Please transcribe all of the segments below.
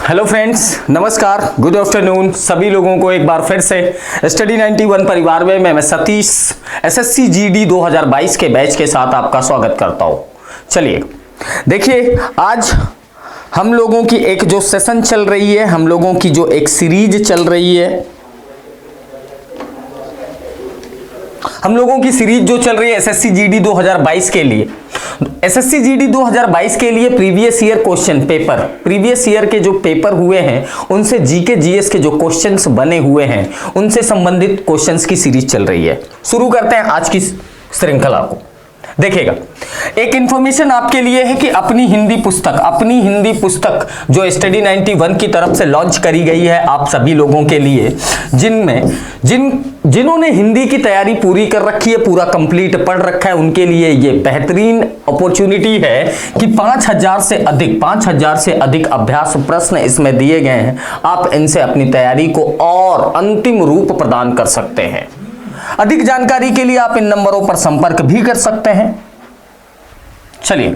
Hello friends, नमस्कार, good afternoon. सभी लोगों को एक बार फिर से स्टडी 91 परिवार में मैं सतीश एसएससी जीडी 2022 के बैच के साथ आपका स्वागत करता हूं। चलिए देखिए, आज हम लोगों की एक जो सेशन चल रही है, हम लोगों की जो एक सीरीज चल रही है, हम लोगों की सीरीज जो चल रही है एसएससी जीडी 2022 के लिए, एसएससी जीडी 2022 के लिए previous year question paper, previous year के जो पेपर हुए हैं उनसे जीके जीएस के जो क्वेश्चंस बने हुए हैं उनसे संबंधित क्वेश्चंस की सीरीज चल रही है। शुरू करते हैं आज की श्रृंखला को। देखिएगा, एक इंफॉर्मेशन आपके लिए है कि अपनी हिंदी पुस्तक जो स्टडी 91 की तरफ से लॉन्च करी गई है आप सभी लोगों के लिए, जिन्होंने हिंदी की तैयारी पूरी कर रखी है, पूरा कंप्लीट पढ़ रखा है, उनके लिए ये बेहतरीन अपॉर्चुनिटी है कि 5000 से अधिक अभ्यास प्रश्न इसमें दिए गए हैं। आप इनसे अपनी तैयारी को और अंतिम रूप प्रदान कर सकते हैं। अधिक जानकारी के लिए आप इन नंबरों पर संपर्क भी कर सकते हैं। चलिए,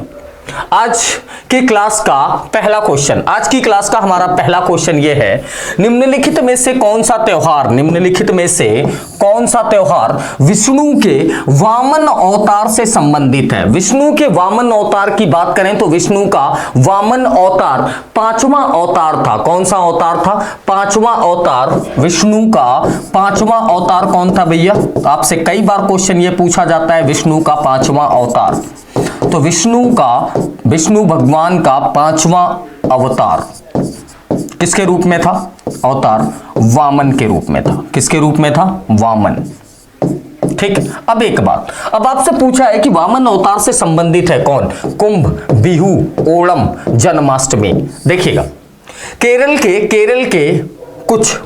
आज की क्लास का पहला क्वेश्चन, आज की क्लास का हमारा पहला क्वेश्चन यह है, निम्नलिखित में से कौन सा त्योहार विष्णु के वामन अवतार से संबंधित है। विष्णु के वामन अवतार की बात करें तो विष्णु का वामन अवतार पांचवा अवतार था। कौन सा अवतार था? पांचवा अवतार। विष्णु का पांचवा अवतार कौन था भैया? आपसे कई बार क्वेश्चन ये पूछा जाता है, विष्णु का पांचवा अवतार। तो विष्णु भगवान का पांचवा अवतार किसके रूप में था? अवतार वामन के रूप में था। किसके रूप में था? वामन। ठीक। अब एक बात, अब आपसे पूछा है कि वामन अवतार से संबंधित है कौन? कुंभ, बिहू, ओणम, जन्माष्टमी। देखिएगा, केरल के कुछ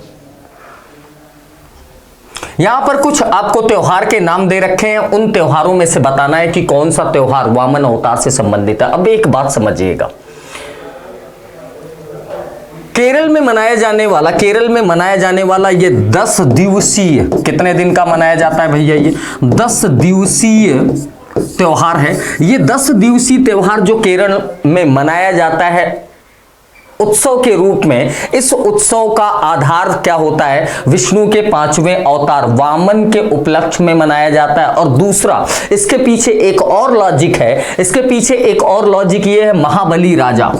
यहां पर कुछ आपको त्योहार के नाम दे रखे हैं, उन त्योहारों में से बताना है कि कौन सा त्योहार वामन अवतार से संबंधित है। अब एक बात समझिएगा, केरल में मनाया जाने वाला ये 10 दिवसीय, कितने दिन का मनाया जाता है भैया? ये 10 दिवसीय त्योहार है। ये 10 दिवसीय त्योहार जो केरल में मनाया जाता है उत्सव के रूप में, इस उत्सव का आधार क्या होता है? विष्णु के पांचवें अवतार वामन के उपलक्ष्य में मनाया जाता है। और दूसरा, इसके पीछे एक और लॉजिक है, ये है महाबली राजा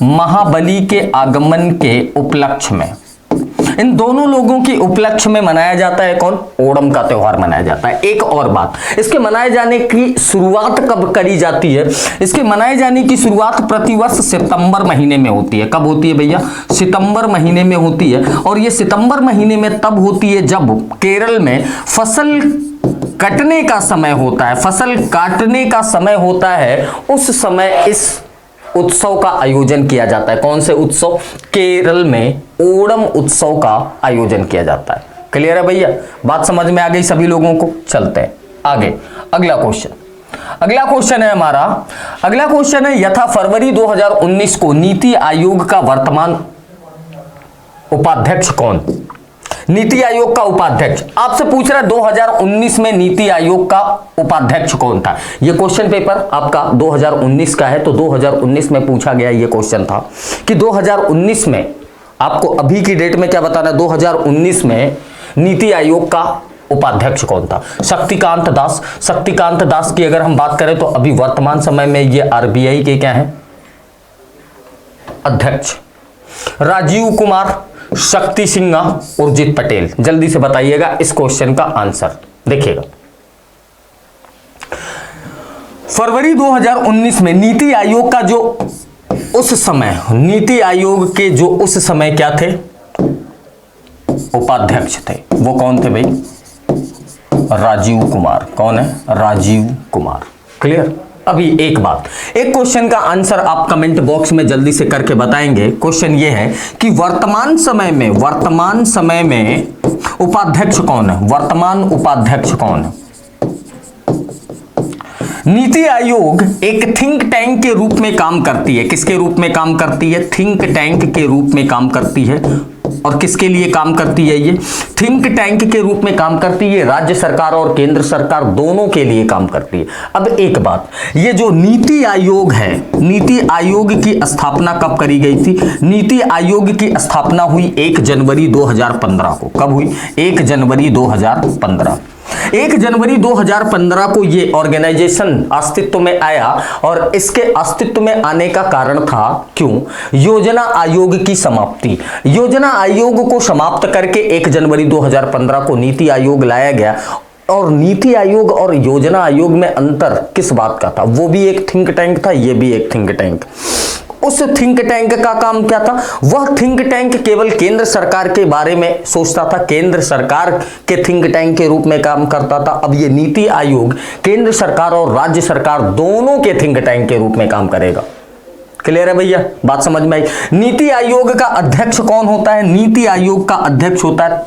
महाबली के आगमन के उपलक्ष्य में, इन दोनों लोगों के उपलक्ष्य में मनाया जाता है कौन? ओणम का त्योहार मनाया जाता है। एक और बात, इसके मनाए जाने की शुरुआत कब करी जाती है? इसके मनाए जाने की शुरुआत प्रतिवर्ष सितंबर महीने में होती है। कब होती है भैया? सितंबर महीने में होती है। और ये सितंबर महीने में तब होती है जब केरल में फसल कटने का समय होता है, उस समय इस उत्सव का आयोजन किया जाता है। कौन से उत्सव? केरल में ओणम उत्सव का आयोजन किया जाता है। क्लियर है भैया? बात समझ में आ गई सभी लोगों को? चलते हैं आगे। अगला क्वेश्चन है हमारा, अगला क्वेश्चन है, यथा फरवरी 2019 को नीति आयोग का वर्तमान उपाध्यक्ष कौन? नीति आयोग का उपाध्यक्ष आपसे पूछ रहा है 2019 में नीति आयोग का उपाध्यक्ष कौन था। यह क्वेश्चन पेपर आपका 2019 का है, तो 2019 में पूछा गया ये क्वेश्चन था कि 2019 में आपको अभी की डेट में क्या बताना है? 2019 में नीति आयोग का उपाध्यक्ष कौन था? शक्तिकांत दास की अगर हम बात करें तो अभी वर्तमान समय में ये आरबीआई के क्या है? अध्यक्ष। राजीव कुमार, शक्ति सिन्हा, उर्जित पटेल। जल्दी से बताइएगा इस क्वेश्चन का आंसर। देखिएगा, फरवरी 2019 में नीति आयोग का जो उस समय क्या थे? उपाध्यक्ष थे। वो कौन थे भाई? राजीव कुमार। कौन है? राजीव कुमार। क्लियर? अभी एक बात, एक क्वेश्चन का आंसर आप कमेंट बॉक्स में जल्दी से करके बताएंगे। क्वेश्चन ये है कि वर्तमान समय में उपाध्यक्ष कौन है? वर्तमान उपाध्यक्ष कौन है? नीति आयोग एक थिंक टैंक के रूप में काम करती है। किसके रूप में काम करती है? थिंक टैंक के रूप में काम करती है। और किसके लिए काम करती है? ये थिंक टैंक के रूप में काम करती है। राज्य सरकार और केंद्र सरकार दोनों के लिए काम करती है। अब एक बात, ये जो नीति आयोग है, नीति आयोग की स्थापना कब करी गई थी? नीति आयोग की स्थापना हुई 1 जनवरी 2015 को। कब हुई? 1 जनवरी 2015। 1 जनवरी 2015 को ये ऑर्गेनाइजेशन अस्तित्व में आया और इसके अस्तित्व में आने का कारण था क्यों? योजना आयोग की समाप्ति। योजना आयोग को समाप्त करके 1 जनवरी 2015 को नीति आयोग लाया गया। और नीति आयोग और योजना आयोग में अंतर किस बात का था? वो भी एक थिंक टैंक था, ये भी एक थिंक टैंक। उस थिंक टैंक का काम क्या था? वह थिंक टैंक केवल केंद्र सरकार के बारे में सोचता था, केंद्र सरकार के थिंक टैंक के रूप में काम करता था। अब ये नीति आयोग केंद्र सरकार और राज्य सरकार दोनों के थिंक टैंक के रूप में काम करेगा। क्लियर है भैया? बात समझ में आई? नीति आयोग का अध्यक्ष कौन होता है? नीति आयोग का अध्यक्ष होता है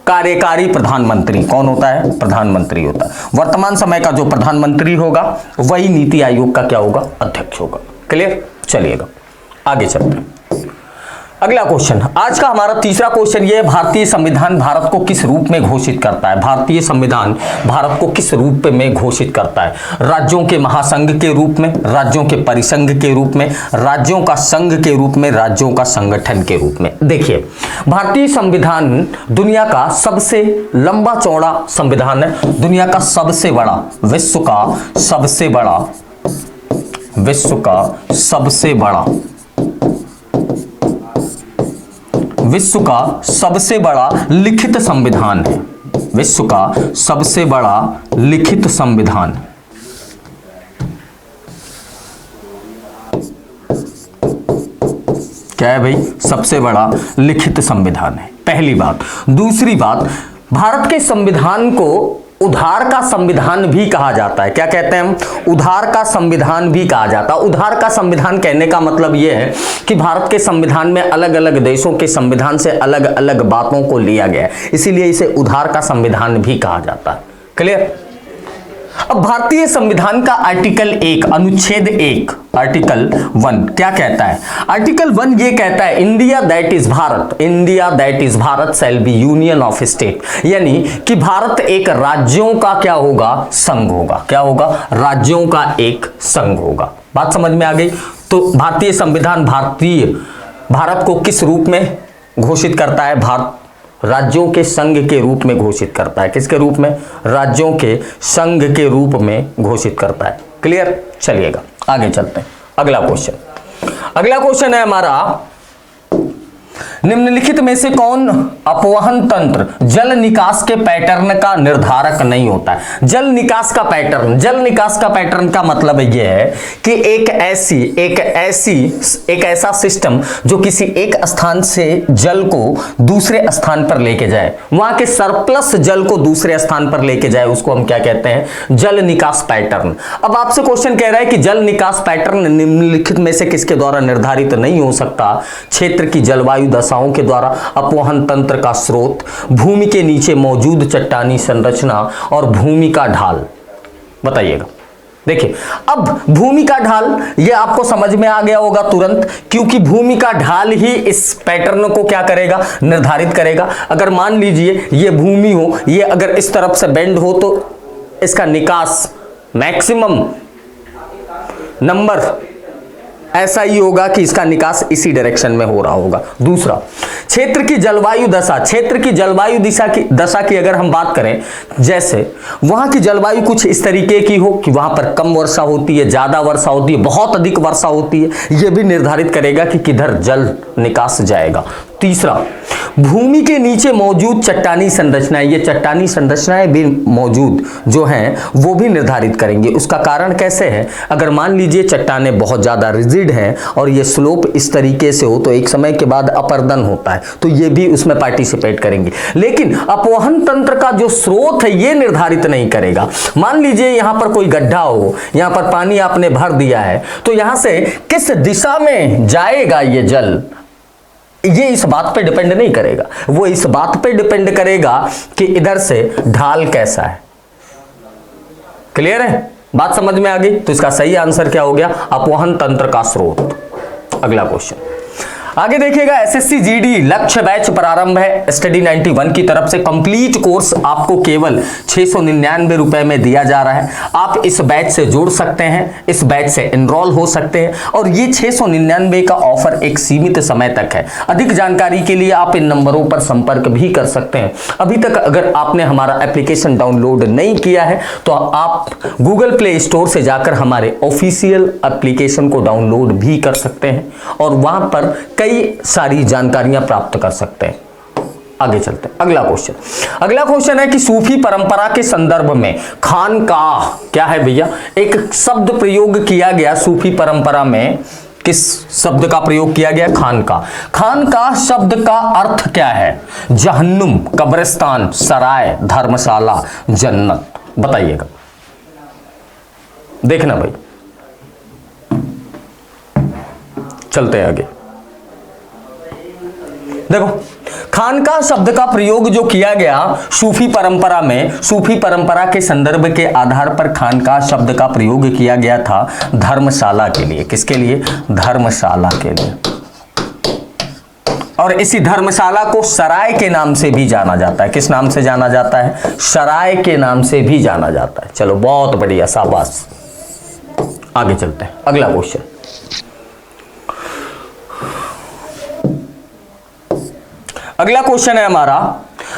कार्यकारी प्रधानमंत्री। कौन होता है? प्रधानमंत्री होता है। वर्तमान समय का जो प्रधानमंत्री होगा वही नीति आयोग का क्या होगा? अध्यक्ष होगा। क्लियर? चलिएगा आगे चलते हैं। अगला क्वेश्चन, आज का हमारा तीसरा क्वेश्चन ये है, भारतीय संविधान भारत को किस रूप में घोषित करता है? भारतीय संविधान भारत को किस रूप में घोषित करता है? राज्यों के महासंघ के रूप में, राज्यों के परिसंघ के रूप में, राज्यों का संघ के रूप में, राज्यों का संगठन के रूप में? देखिए, भारतीय संविधान दुनिया का सबसे लंबा चौड़ा संविधान है, दुनिया का सबसे बड़ा, विश्व का सबसे बड़ा लिखित संविधान है। विश्व का सबसे बड़ा लिखित संविधान। क्या है भाई? सबसे बड़ा लिखित संविधान है, पहली बात। दूसरी बात, भारत के संविधान को उधार का संविधान भी कहा जाता है। क्या कहते हैं हम? उधार का संविधान भी कहा जाता है। उधार का संविधान कहने का मतलब यह है कि भारत के संविधान में अलग अलग देशों के संविधान से अलग अलग बातों को लिया गया है, इसीलिए इसे उधार का संविधान भी कहा जाता है। क्लियर? अब भारतीय संविधान का आर्टिकल 1 अनुच्छेद 1 आर्टिकल 1 क्या कहता है? आर्टिकल 1 ये कहता है, India that is Bharat shall be union of state, यानी कि भारत एक राज्यों का क्या होगा? संघ होगा। क्या होगा? राज्यों का एक संघ होगा। बात समझ में आ गई? तो भारतीय संविधान भारत को किस रूप में घोषित करता है? भारत राज्यों के संघ के रूप में घोषित करता है। किसके रूप में? राज्यों के संघ के रूप में घोषित करता है। क्लियर? चलिएगा आगे चलते हैं। अगला क्वेश्चन है हमारा, निम्नलिखित में से कौन अपवहन तंत्र जल निकास के पैटर्न का निर्धारक नहीं होता है? जल निकास का पैटर्न का मतलब यह है कि एक ऐसा सिस्टम जो किसी एक स्थान से जल को दूसरे स्थान पर लेके जाए, वहां के सरप्लस जल को दूसरे स्थान पर लेके जाए, उसको हम क्या कहते हैं? जल निकास पैटर्न। अब आपसे क्वेश्चन कह रहा है कि जल निकास पैटर्न निम्नलिखित में से किसके द्वारा निर्धारित नहीं हो सकता? क्षेत्र की जलवायु दशाओं के द्वारा, अपवहन तंत्र का स्रोत, भूमि के नीचे मौजूद चट्टानी संरचना और भूमि का ढाल। बताइएगा। देखिए, अब भूमि का ढाल ये आपको समझ में आ गया होगा तुरंत, क्योंकि भूमि का ढाल ही इस पैटर्न को क्या करेगा? निर्धारित करेगा। अगर मान लीजिए ये भूमि हो, ये अगर इस तरफ से बेंड हो तो इसका निकास मैक्सिमम नंबर ऐसा ही होगा कि इसका निकास इसी डायरेक्शन में हो रहा होगा। दूसरा, क्षेत्र की जलवायु दशा की अगर हम बात करें, जैसे वहां की जलवायु कुछ इस तरीके की हो कि वहां पर कम वर्षा होती है, ज्यादा वर्षा होती है, बहुत अधिक वर्षा होती है, यह भी निर्धारित करेगा कि किधर जल निकास जाएगा। तीसरा, भूमि के नीचे मौजूद चट्टानी संरचनाएं, ये चट्टानी संरचनाएं भी मौजूद जो हैं वो भी निर्धारित करेंगे। उसका कारण कैसे है? अगर मान लीजिए चट्टानें बहुत ज्यादा रिजिड हैं और ये स्लोप इस तरीके से हो तो एक समय के बाद अपर्दन होता है, तो ये भी उसमें पार्टिसिपेट करेंगे। लेकिन अपवहन तंत्र का जो स्रोत है ये निर्धारित नहीं करेगा। मान लीजिए यहां पर कोई गड्ढा हो, यहां पर पानी आपने भर दिया है, तो यहां से किस दिशा में जाएगा ये जल, ये इस बात पे डिपेंड नहीं करेगा। वो इस बात पे डिपेंड करेगा कि इधर से ढाल कैसा है। क्लियर है? बात समझ में आ गई? तो इसका सही आंसर क्या हो गया? अपवहन तंत्र का स्रोत। अगला क्वेश्चन, आगे देखिएगा, एसएससी जीडी लक्ष्य बैच प्रारंभ है। स्टडी 91 की तरफ से कंप्लीट कोर्स आपको केवल 699 रुपए में दिया जा रहा है। आप इस बैच से जुड़ सकते हैं, इस बैच से एनरोल हो सकते हैं और ये 699 का ऑफर एक सीमित समय तक है। अधिक जानकारी के लिए आप इन नंबरों पर संपर्क भी कर सकते हैं। अभी तक अगर आपने हमारा एप्लीकेशन डाउनलोड नहीं किया है तो आप गूगल प्ले स्टोर से जाकर हमारे ऑफिशियल एप्लीकेशन को डाउनलोड भी कर सकते हैं और वहां पर कई सारी जानकारियां प्राप्त कर सकते हैं। आगे चलते हैं। अगला क्वेश्चन है कि सूफी परंपरा के संदर्भ में खानकाह क्या है भैया? एक शब्द प्रयोग किया गया सूफी परंपरा में, किस शब्द का प्रयोग किया गया? खानकाह। खानकाह शब्द का अर्थ क्या है? जहन्नुम, कब्रिस्तान, सराय, धर्मशाला, जन्नत। बताइएगा, देखना भाई। चलते हैं आगे। देखो, खानकाह शब्द का प्रयोग जो किया गया सूफी परंपरा में, सूफी परंपरा के संदर्भ के आधार पर खानकाह शब्द का प्रयोग किया गया था धर्मशाला के लिए। किसके लिए? धर्मशाला के लिए। और इसी धर्मशाला को सराय के नाम से भी जाना जाता है। किस नाम से जाना जाता है? सराय के नाम से भी जाना जाता है। चलो, बहुत बढ़िया, शाबाश। आगे चलते हैं। अगला क्वेश्चन, अगला क्वेश्चन है हमारा,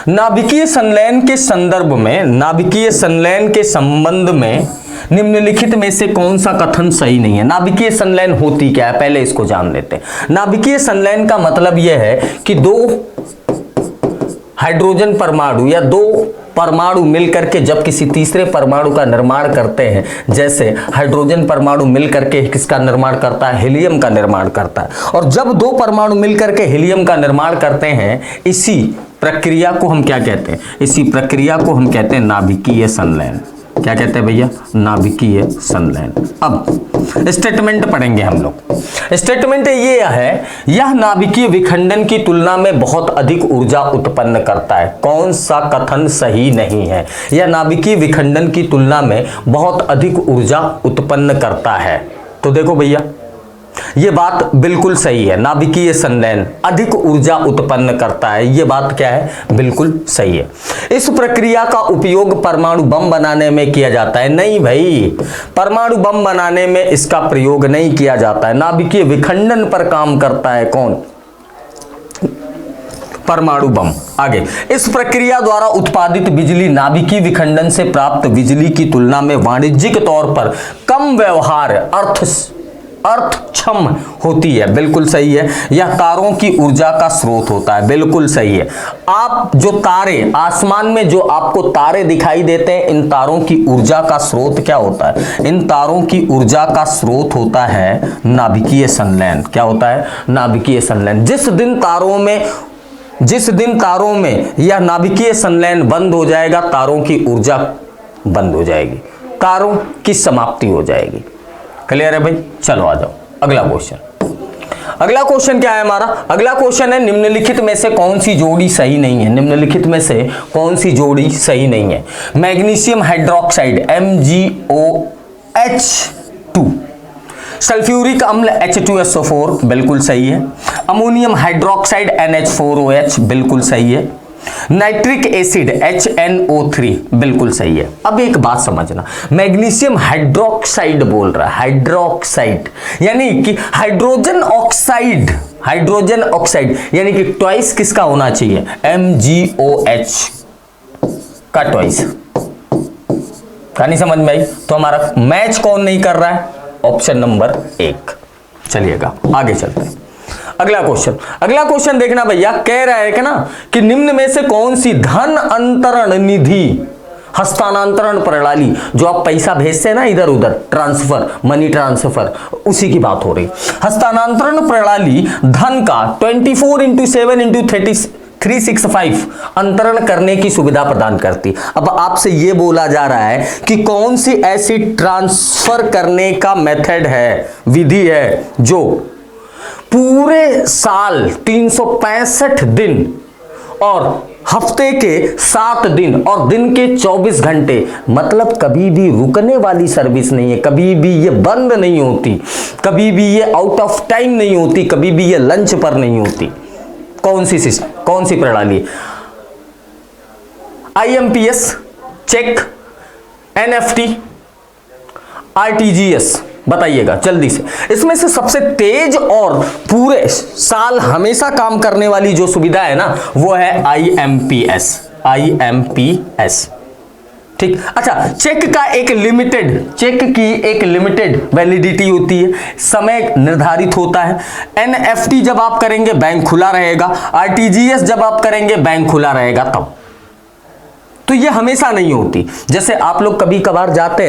नाभिकीय संलयन के संदर्भ में, नाभिकीय संलयन के संबंध में निम्नलिखित में से कौन सा कथन सही नहीं है? नाभिकीय संलयन होती क्या है, पहले इसको जान लेते हैं। नाभिकीय संलयन का मतलब यह है कि दो हाइड्रोजन परमाणु या दो परमाणु मिलकर के जब किसी तीसरे परमाणु का निर्माण करते हैं, जैसे हाइड्रोजन परमाणु मिलकर के किसका निर्माण करता है? हीलियम का निर्माण करता है। और जब दो परमाणु मिलकर के हीलियम का निर्माण करते हैं, इसी प्रक्रिया को हम क्या कहते हैं? इसी प्रक्रिया को हम कहते हैं नाभिकीय संलयन। क्या कहते हैं भैया? नाभिकीय संलयन। अब स्टेटमेंट पढ़ेंगे हम लोग। स्टेटमेंट ये है, यह नाभिकीय विखंडन की तुलना में बहुत अधिक ऊर्जा उत्पन्न करता है। कौन सा कथन सही नहीं है? यह नाभिकीय विखंडन की तुलना में बहुत अधिक ऊर्जा उत्पन्न करता है। तो देखो भैया, ये बात बिल्कुल सही है। नाभिकीय संलयन अधिक ऊर्जा उत्पन्न करता है, ये बात क्या है? बिल्कुल सही है। इस प्रक्रिया का उपयोग परमाणु बम बनाने में किया जाता है? नहीं भाई, परमाणु बम बनाने में इसका प्रयोग नहीं किया जाता है। नाभिकीय विखंडन पर काम करता है कौन? परमाणु बम। आगे, इस प्रक्रिया द्वारा उत्पादित बिजली नाभिकीय विखंडन से प्राप्त बिजली की तुलना में वाणिज्यिक तौर पर कम व्यवहार अर्थक्षम होती है। बिल्कुल सही है। यह तारों की ऊर्जा का स्रोत होता है। बिल्कुल सही है। आप जो तारे, आसमान में जो आपको तारे दिखाई देते हैं, इन तारों की ऊर्जा का स्रोत क्या होता है? इन तारों की ऊर्जा का स्रोत होता है नाभिकीय संलयन। क्या होता है? नाभिकीय संलयन। जिस दिन तारों में यह नाभिकीय संलयन बंद हो जाएगा, तारों की ऊर्जा बंद हो जाएगी, तारों की समाप्ति हो जाएगी। क्लियर है भाई? चलो आ जाओ अगला क्वेश्चन। अगला क्वेश्चन क्या है हमारा? अगला क्वेश्चन है, निम्नलिखित में से कौन सी जोड़ी सही नहीं है? निम्नलिखित में से कौन सी जोड़ी सही नहीं है? मैग्नीशियम हाइड्रोक्साइड MgOH2, सल्फ्यूरिक अम्ल H2SO4 बिल्कुल सही है। अमोनियम हाइड्रोक्साइड NH4OH बिल्कुल सही है। नाइट्रिक एसिड HNO3 बिल्कुल सही है। अब एक बात समझना, मैग्नीशियम हाइड्रोक्साइड बोल रहा है, हाइड्रोक्साइड यानी कि हाइड्रोजन ऑक्साइड, हाइड्रोजन ऑक्साइड यानी कि ट्वाइस किसका होना चाहिए? MgOH का ट्वाइस। कहानी समझ में आई? तो हमारा मैच कौन नहीं कर रहा है? Option number 1। चलिएगा आगे चलते हैं। अगला क्वेश्चन देखना भैया, कह रहा है कि ना कि निम्न में से कौन सी धन अंतरण निधि हस्तांतरण प्रणाली, जो आप पैसा भेजते हैं ना इधर उधर, ट्रांसफर, मनी ट्रांसफर, उसी की बात हो रही। हस्तांतरण प्रणाली धन का 24x7x 365 अंतरण करने की सुविधा प्रदान करती। अब आपसे यह बोला जा रहा है कि कौन सी ऐसी ट्रांसफर करने का मेथड है, विधि है, जो पूरे साल 365 दिन और हफ्ते के 7 दिन और दिन के 24 घंटे, मतलब कभी भी रुकने वाली सर्विस नहीं है, कभी भी ये बंद नहीं होती, कभी भी ये आउट ऑफ टाइम नहीं होती, कभी भी ये लंच पर नहीं होती। कौन सी सिस्टम, कौन सी प्रणाली? IMPS, चेक, NFT, RTGS, बताइएगा जल्दी से। इसमें से सबसे तेज और पूरे साल हमेशा काम करने वाली जो सुविधा है ना, वो है IMPS। ठीक, अच्छा, चेक की एक लिमिटेड वैलिडिटी होती है, समय निर्धारित होता है। NFT जब आप करेंगे बैंक खुला रहेगा, RTGS जब आप करेंगे बैंक खुला रहेगा तब। तो ये हमेशा नहीं होती। जैसे आप लोग कभी कभार जाते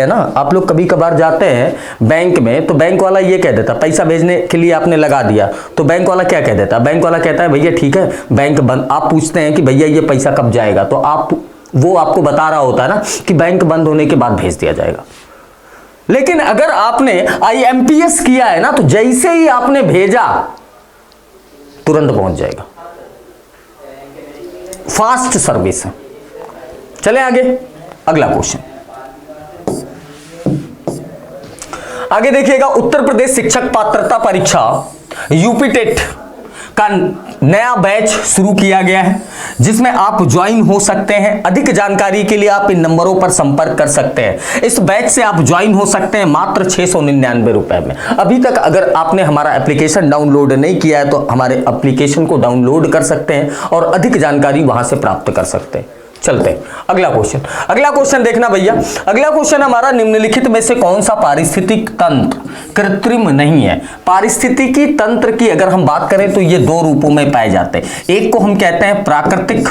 हैं बैंक में, तो बैंक वाला ये कह देता, पैसा भेजने के लिए आपने लगा दिया, तो बैंक वाला क्या कह देता? बैंक वाला कहता है भैया ठीक है बैंक बंद। आप पूछते हैं कि भैया ये पैसा कब जाएगा, तो वो आपको बता रहा होता है ना कि बैंक बंद होने के बाद भेज दिया जाएगा। लेकिन अगर आपने IMPS किया है ना, तो जैसे ही आपने भेजा तुरंत पहुंच जाएगा, फास्ट सर्विस है। चले आगे, अगला क्वेश्चन आगे देखिएगा। उत्तर प्रदेश शिक्षक पात्रता परीक्षा यूपी टेट का नया बैच शुरू किया गया है, जिसमें आप ज्वाइन हो सकते हैं। अधिक जानकारी के लिए आप इन नंबरों पर संपर्क कर सकते हैं। इस बैच से आप ज्वाइन हो सकते हैं मात्र 699 रुपए में। अभी तक अगर आपने हमारा एप्लीकेशन डाउनलोड नहीं किया है, तो हमारे एप्लीकेशन को डाउनलोड कर सकते हैं और अधिक जानकारी वहां से प्राप्त कर सकते हैं। चलते हैं अगला क्वेश्चन देखना भैया। अगला क्वेश्चन हमारा, निम्नलिखित में से कौन सा पारिस्थितिक तंत्र कृत्रिम नहीं है? पारिस्थितिकी तंत्र की अगर हम बात करें तो ये 2 रूपों में पाए जाते हैं। एक को हम कहते हैं प्राकृतिक,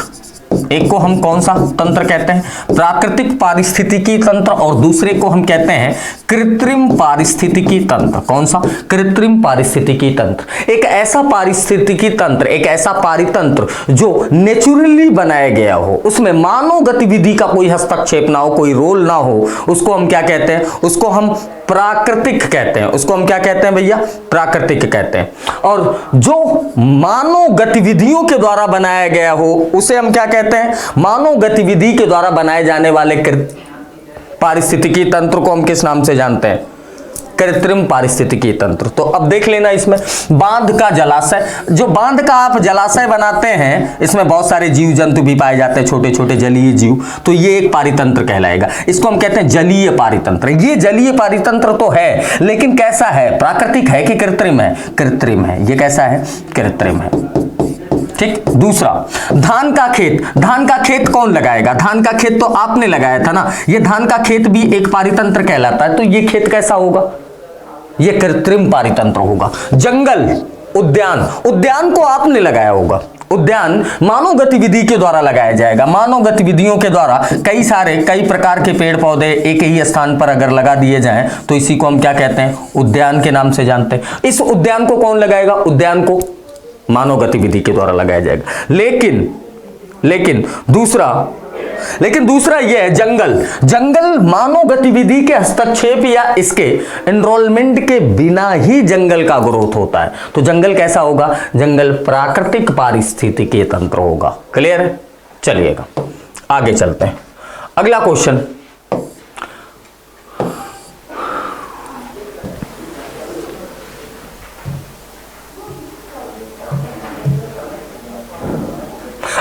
एक को हम कौन सा तंत्र कहते हैं? प्राकृतिक पारिस्थितिकी तंत्र, और दूसरे को हम कहते हैं कृत्रिम पारिस्थितिकी तंत्र। कौन सा? कृत्रिम पारिस्थितिकी तंत्र। एक ऐसा पारिस्थितिकी तंत्र, एक ऐसा पारितंत्र जो नेचुरली बनाया गया हो, उसमें मानव गतिविधि का कोई हस्तक्षेप ना हो, कोई रोल ना हो, उसको हम क्या कहते हैं? उसको हम प्राकृतिक कहते हैं। उसको हम क्या कहते हैं भैया? प्राकृतिक कहते हैं। और जो मानव गतिविधियों के द्वारा बनाया गया हो, उसे हम क्या कहते हैं? मानव गतिविधि के द्वारा बनाए जाने वाले पारिस्थितिकी तंत्र को हम किस नाम से जानते हैं? कृत्रिम पारिस्थितिकी तंत्र। तो अब देख लेना, इसमें बांध का जलाशय, जो बांध का आप जलाशय बनाते हैं, इसमें बहुत सारे जीव जंतु भी पाए जाते हैं, छोटे छोटे जलीय जीव, तो ये एक पारितंत्र कहलाएगा। इसको हम कहते हैं जलीय पारितंत्र। ये जलीय पारितंत्र तो है, लेकिन कैसा है? प्राकृतिक है कि कृत्रिम है? कृत्रिम है। ये कैसा है? कृत्रिम है। ठीक। दूसरा, धान का खेत कौन लगाएगा? धान का खेत तो आपने लगाया था ना, ये धान का खेत भी एक पारितंत्र कहलाता है। तो ये खेत कैसा होगा? ये कृत्रिम पारितंत्र होगा। जंगल, उद्यान को आपने लगाया होगा। उद्यान मानव गतिविधि के द्वारा लगाया जाएगा। मानव गतिविधियों के द्वारा कई प्रकार के पेड़ पौधे एक ही स्थान पर अगर लगा दिए जाएं, तो इसी को हम क्या कहते हैं? उद्यान के नाम से जानते हैं। इस उद्यान को कौन लगाएगा? उद्यान को मानव गतिविधि के द्वारा लगाया जाएगा। लेकिन दूसरा यह है जंगल मानव गतिविधि के हस्तक्षेप या इसके एनरोलमेंट के बिना ही जंगल का ग्रोथ होता है। तो जंगल कैसा होगा? जंगल प्राकृतिक पारिस्थितिकी तंत्र होगा। क्लियर है? चलिएगा आगे चलते हैं। अगला क्वेश्चन,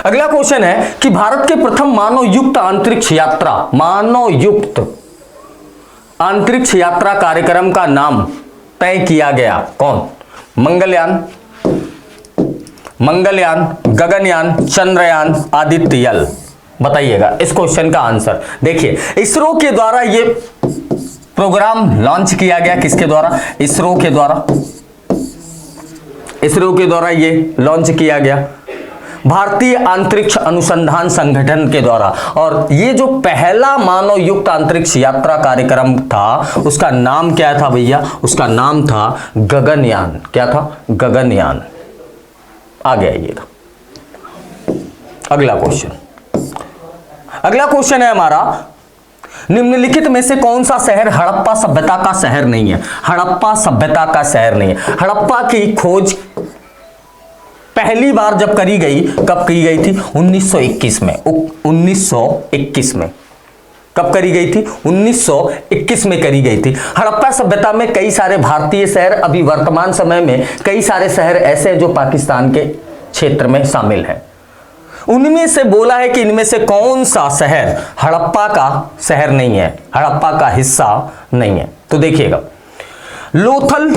अगला क्वेश्चन है कि भारत के प्रथम मानवयुक्त अंतरिक्ष यात्रा कार्यक्रम का नाम तय किया गया। कौन? मंगलयान, गगनयान, चंद्रयान, आदित्ययल। बताइएगा इस क्वेश्चन का आंसर। देखिए, इसरो के द्वारा ये प्रोग्राम लॉन्च किया गया। किसके द्वारा? इसरो के द्वारा ये लॉन्च किया गया, भारतीय अंतरिक्ष अनुसंधान संगठन के द्वारा। और ये जो पहला मानव युक्त अंतरिक्ष यात्रा कार्यक्रम था, उसका नाम क्या था भैया? उसका नाम था गगनयान। क्या था? गगनयान। आगे आइएगा। अगला क्वेश्चन है हमारा, निम्नलिखित में से कौन सा शहर हड़प्पा सभ्यता का शहर नहीं है? हड़प्पा सभ्यता का शहर नहीं है। हड़प्पा की खोज पहली बार जब करी गई, कब की गई थी? 1921 में। 1921 में कब करी गई थी? 1921 में करी गई थी। हड़प्पा सभ्यता में कई सारे भारतीय शहर, अभी वर्तमान समय में कई सारे शहर ऐसे हैं जो पाकिस्तान के क्षेत्र में शामिल हैं। उनमें से बोला है कि इनमें से कौन सा शहर हड़प्पा का शहर नहीं है, हड़प्पा का हिस्सा नहीं है। तो देखिएगा, लोथल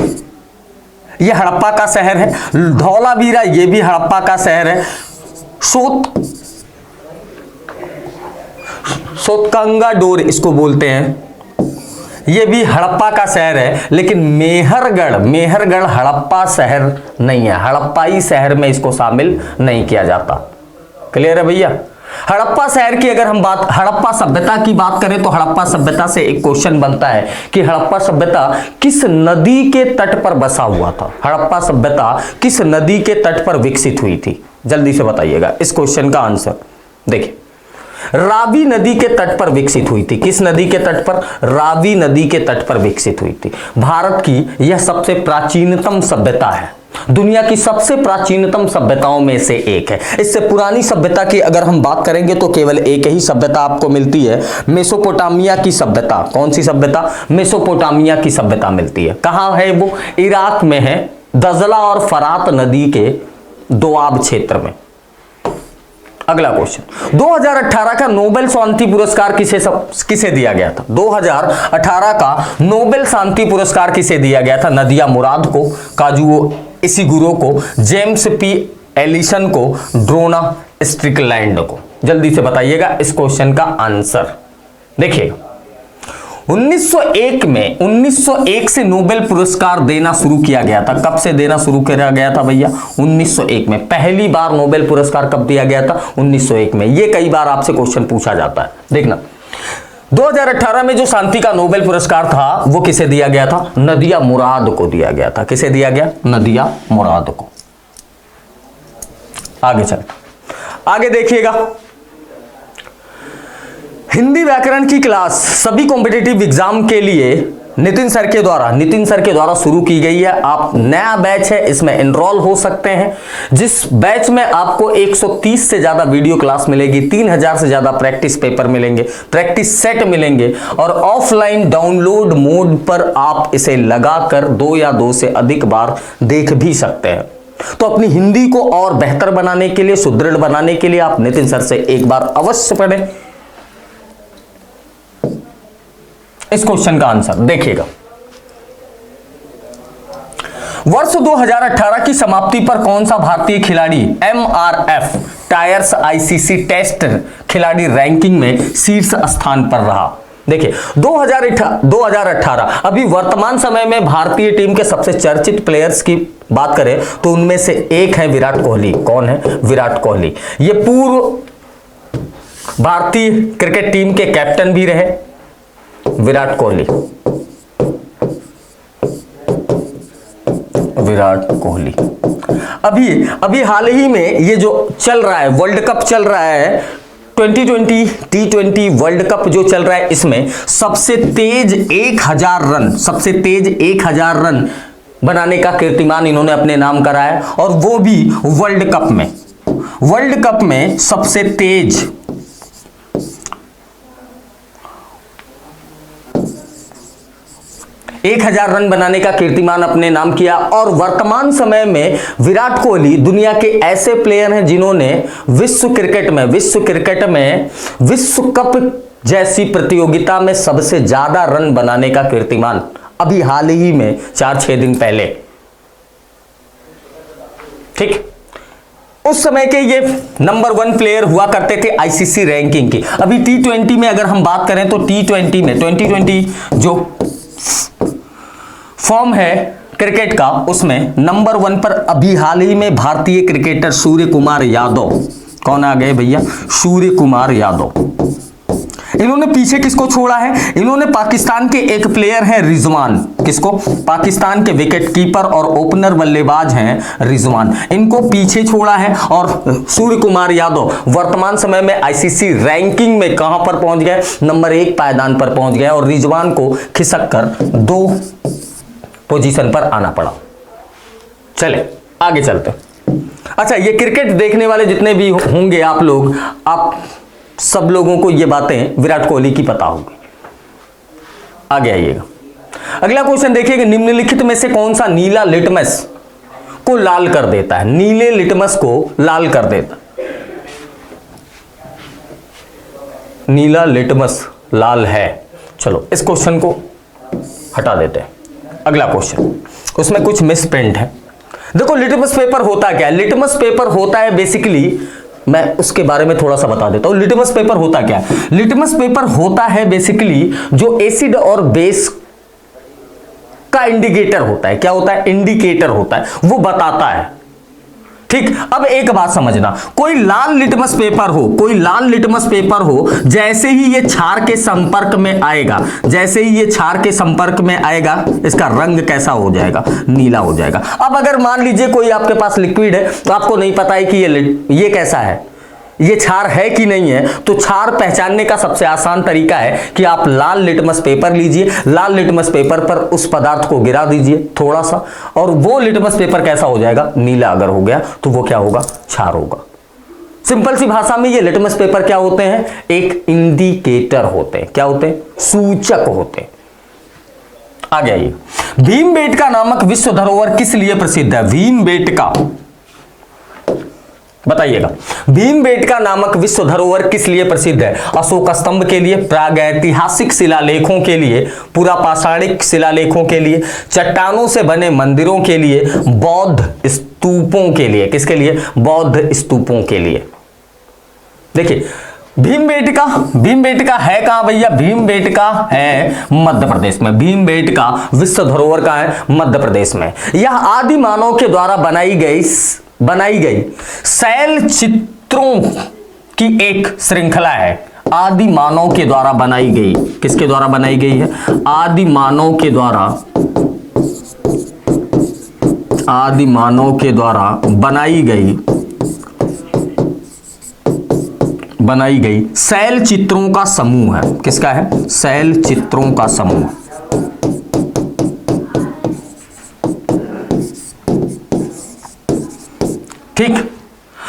ये हड़प्पा का शहर है, धौलावीरा ये भी हड़प्पा का शहर है, सोतकंगाडोर इसको बोलते हैं, ये भी हड़प्पा का शहर है। लेकिन मेहरगढ़ हड़प्पा शहर नहीं है, हड़प्पाई शहर में इसको शामिल नहीं किया जाता। क्लियर है भैया? हड़प्पा शहर की अगर हम बात, हड़प्पा सभ्यता की बात करें तो हड़प्पा सभ्यता से एक क्वेश्चन बनता है कि हड़प्पा सभ्यता किस नदी के तट पर बसा हुआ था? हड़प्पा सभ्यता किस नदी के तट पर विकसित हुई थी? जल्दी से बताइएगा इस क्वेश्चन का आंसर। देखिए, रावी नदी के तट पर विकसित हुई थी। किस नदी के तट पर? रावी नदी के तट पर विकसित हुई थी। भारत की यह सबसे प्राचीनतम सभ्यता है, दुनिया की सबसे प्राचीनतम सभ्यताओं में से एक है। इससे पुरानी सभ्यता की अगर हम बात करेंगे तो केवल एक ही सभ्यता आपको मिलती है, मेसोपोटामिया की सभ्यता। कौन सी सभ्यता? मेसोपोटामिया की सभ्यता मिलती है। कहां है वो? इराक में है, दजला और फरात नदी के दोआब क्षेत्र में। अगला क्वेश्चन, 2018 का नोबेल शांति पुरस्कार किसे दिया गया था? 2018 का नोबेल शांति पुरस्कार किसे दिया गया था? नदिया मुराद को, काजुओ इशिगुरो को, जेम्स पी एलिसन को, ड्रोना स्ट्रिकलैंड को। जल्दी से बताइएगा इस क्वेश्चन का आंसर। देखिएगा, 1901 से नोबेल पुरस्कार देना शुरू किया गया था। कब से देना शुरू किया गया था भैया? 1901 में। पहली बार नोबेल पुरस्कार कब दिया गया था? 1901 में। ये कई बार आपसे क्वेश्चन पूछा जाता है। देखना, 2018 में जो शांति का नोबेल पुरस्कार था वो किसे दिया गया था? नदिया मुराद को दिया गया था। किसे दिया गया? नदिया मुराद को। आगे चल, आगे देखिएगा, हिंदी व्याकरण की क्लास सभी कॉम्पिटिटिव एग्जाम के लिए नितिन सर के द्वारा शुरू की गई है। आप नया बैच है, इसमें एनरोल हो सकते हैं, जिस बैच में आपको 130 से ज्यादा वीडियो क्लास मिलेगी, 3000 से ज्यादा प्रैक्टिस पेपर मिलेंगे, प्रैक्टिस सेट मिलेंगे, और ऑफलाइन डाउनलोड मोड पर आप इसे लगाकर 2 या 2 से अधिक बार देख भी सकते हैं। तो अपनी हिंदी को और बेहतर बनाने के लिए, सुदृढ़ बनाने के लिए आप नितिन सर से एक बार अवश्य पढ़ें। इस क्वेश्चन का आंसर देखिएगा, वर्ष 2018 की समाप्ति पर कौन सा भारतीय खिलाड़ी MRF टायर्स ICC टेस्ट खिलाड़ी रैंकिंग में शीर्ष स्थान पर रहा? देखिए, 2018 अभी वर्तमान समय में भारतीय टीम के सबसे चर्चित प्लेयर्स की बात करें तो उनमें से एक है विराट कोहली। कौन है? विराट कोहली। ये पूर्व भारतीय क्रिकेट टीम के कैप्टन भी रहे, विराट कोहली। अभी हाल ही में ये जो चल रहा है वर्ल्ड कप चल रहा है, 2020 T20 वर्ल्ड कप जो चल रहा है, इसमें सबसे तेज 1000 रन बनाने का कीर्तिमान इन्होंने अपने नाम करा है, और वो भी वर्ल्ड कप में सबसे तेज 1000 रन बनाने का कीर्तिमान अपने नाम किया। और वर्तमान समय में विराट कोहली दुनिया के ऐसे प्लेयर हैं जिन्होंने विश्व क्रिकेट में विश्व कप जैसी प्रतियोगिता में सबसे ज्यादा रन बनाने का कीर्तिमान अभी हाल ही में 4-6 दिन पहले, ठीक, उस समय के ये नंबर 1 प्लेयर हुआ करते थे ICC रैंकिंग की। अभी T20 में अगर हम बात करें तो T20 में 2020 जो फॉर्म है क्रिकेट का, उसमें नंबर 1 पर अभी हाल ही में भारतीय क्रिकेटर सूर्य कुमार यादव। कौन आ गए भैया? सूर्य कुमार यादव। इन्होंने पीछे किसको छोड़ा है? इन्होंने पाकिस्तान के एक प्लेयर हैं रिजवान। किसको? पाकिस्तान के विकेट कीपर और ओपनर बल्लेबाज हैं रिजवान, इनको पीछे छोड़ा है। और सूर्य कुमार यादव वर्तमान समय में ICC रैंकिंग में कहां पर पहुंच गए? नंबर 1 पायदान पर पहुंच गए, और रिजवान को खिसक कर 2 पोजीशन पर आना पड़ा। चले आगे चलते। अच्छा, ये क्रिकेट देखने वाले जितने भी होंगे आप लोग, आप सब लोगों को ये बातें विराट कोहली की पता होगी। आगे आइएगा, अगला क्वेश्चन देखिएगा, निम्नलिखित में से कौन सा नीला लिटमस को लाल कर देता है? नीले लिटमस को लाल कर देता, नीला लिटमस लाल है। चलो इस क्वेश्चन को हटा देते हैं। अगला क्वेश्चन, उसमें कुछ मिस प्रिंट है। देखो लिटमस पेपर होता क्या है? लिटमस पेपर होता है बेसिकली, मैं उसके बारे में थोड़ा सा बता देता हूं। लिटमस पेपर होता क्या है? लिटमस पेपर होता है बेसिकली जो एसिड और बेस का इंडिकेटर होता है। क्या होता है? इंडिकेटर होता है, वो बताता है। ठीक, अब एक बात समझना, कोई लाल लिटमस पेपर हो, कोई लाल लिटमस पेपर हो, जैसे ही ये क्षार के संपर्क में आएगा, जैसे ही ये क्षार के संपर्क में आएगा, इसका रंग कैसा हो जाएगा? नीला हो जाएगा। अब अगर मान लीजिए कोई आपके पास लिक्विड है, तो आपको नहीं पता है कि ये कैसा है, ये क्षार है कि नहीं है, तो क्षार पहचानने का सबसे आसान तरीका है कि आप लाल लिटमस पेपर लीजिए, लाल लिटमस पेपर पर उस पदार्थ को गिरा दीजिए थोड़ा सा, और वो लिटमस पेपर कैसा हो जाएगा? नीला अगर हो गया तो वो क्या होगा? क्षार होगा। सिंपल सी भाषा में ये लिटमस पेपर क्या होते हैं? एक इंडिकेटर होते हैं। क्या होते हैं? सूचक होते हैं। आगे आइए, भीमबेटका नामक विश्व धरोहर किस लिए प्रसिद्ध है? भीमबेटका, बताइएगा, भीमबेटका नामक विश्व धरोहर किस लिए प्रसिद्ध है? अशोक स्तंभ के लिए, प्रागैतिहासिक शिलालेखों के लिए, पुरापाषाणिक शिलालेखों के लिए, चट्टानों से बने मंदिरों के लिए, बौद्ध स्तूपों के लिए। किसके लिए? बौद्ध स्तूपों के लिए। देखिए भीमबेटका है कहां भैया? भीमबेटका है मध्य प्रदेश में। भीमबेटका विश्व धरोहर का है मध्य प्रदेश में। यह आदि मानव के द्वारा बनाई गई शैल चित्रों की एक श्रृंखला है। आदि मानव के द्वारा बनाई गई, किसके द्वारा बनाई गई है? आदि मानव के द्वारा, आदि मानव के द्वारा बनाई गई शैल चित्रों का समूह है। किसका है? शैल चित्रों का समूह। ठीक,